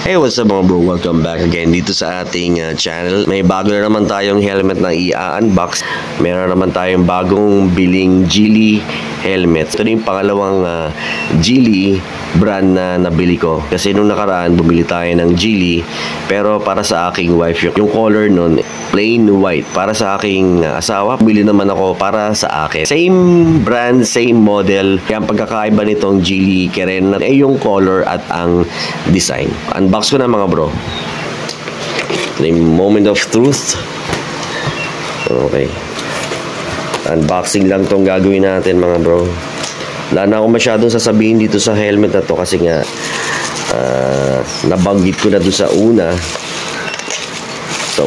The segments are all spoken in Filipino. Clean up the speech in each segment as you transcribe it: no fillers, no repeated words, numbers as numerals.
Hey, what's up mga bro? Welcome back again dito sa ating channel. May bago na naman tayong helmet na i-unbox. Meron naman tayong bagong biling Geely helmet. Ito na yung pangalawang Geely brand na nabili ko. Kasi nung nakaraan, bumili tayo ng Geely. Pero para sa aking wife, yung color nun, plain white. Para sa aking asawa, bumili naman ako para sa akin. Same brand, same model. Kaya ang pagkakaiba nitong Geely Kerena ay yung color at ang design. Unbox ko na mga bro. The moment of truth. Okay. Unboxing lang tong gagawin natin mga bro. Wala na ako masyadong sasabihin dito sa helmet na to kasi nga nabanggit ko na doon sa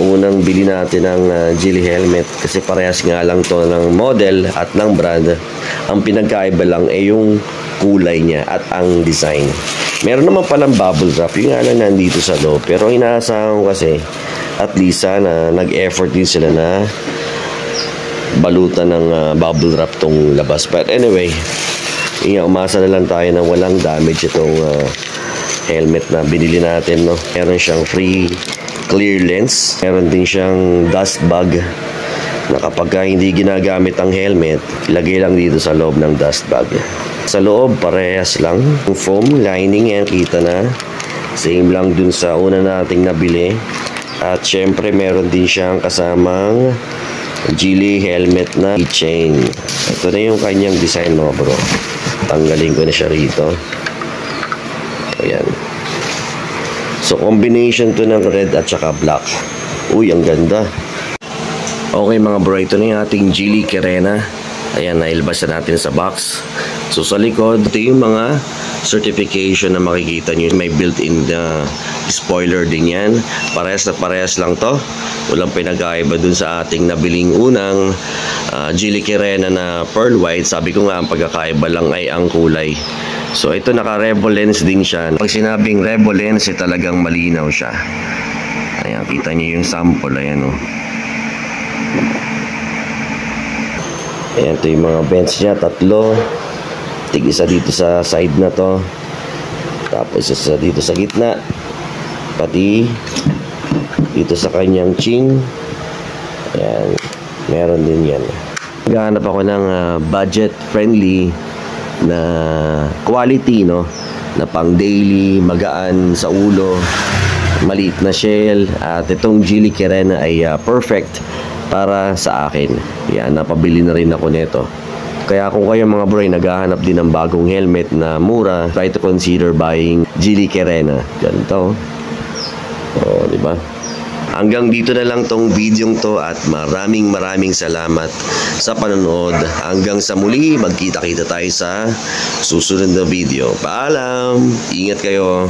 unang bili natin ng Geely helmet kasi parehas nga lang to ng model at ng brand. Ang pinagkaiba lang ay yung kulay niya at ang design. Meron naman palang bubble wrap, yung nga lang nandito sa loob, pero inaasahan ko kasi at least sana nag-effort din sila na balutan ng bubble wrap tong labas. But anyway, umasa na lang tayo na walang damage itong helmet na binili natin, no? Meron siyang free clear lens, meron din siyang dust bag na kapag hindi ginagamit ang helmet, ilagay lang dito sa loob ng dust bag. Sa loob, parehas lang. Yung foam lining yan, kita na. Same lang dun sa una nating nabili. At syempre, meron din siyang kasamang Geely helmet na keychain. Ito na yung kanyang design mo bro. Tanggalin ko na siya rito. Ayan. So, combination to ng red at saka black. Uy, ang ganda. Okay mga bro, ito na yung ating Geely Kerena. Ayan, nailabas na natin sa box. So sa likod, ito yung mga certification na makikita nyo. May built-in spoiler din yan. Parehas na parehas lang to. Walang pinagkaiba dun sa ating nabiling unang Geely Kerena na pearl white. Sabi ko nga, ang pagkakaiba lang ay ang kulay. So ito naka-revo lens din siya. Pag sinabing revo lens, talagang malinaw siya. Ayan, kita nyo yung sample. Ayan o. Ayan, ito yung mga vents niya, tatlo. Tig-isa dito sa side na to. Tapos isa dito sa gitna. Pati dito sa kanyang chin. Ayan, meron din yan. Naghahanap ako ng budget friendly na quality, no? Na pang daily, magaan sa ulo, maliit na shell. At itong Geely Kerena ay perfect para sa akin. Yan, napabili na rin ako nito. Kaya kung kayo mga bro ay naghahanap din ng bagong helmet na mura, try to consider buying Geely Kerena. Ganito. Oh, di ba? Hanggang dito na lang tong videong to at maraming salamat sa panonood. Hanggang sa muli, magkita-kita tayo sa susunod na video. Paalam! Ingat kayo!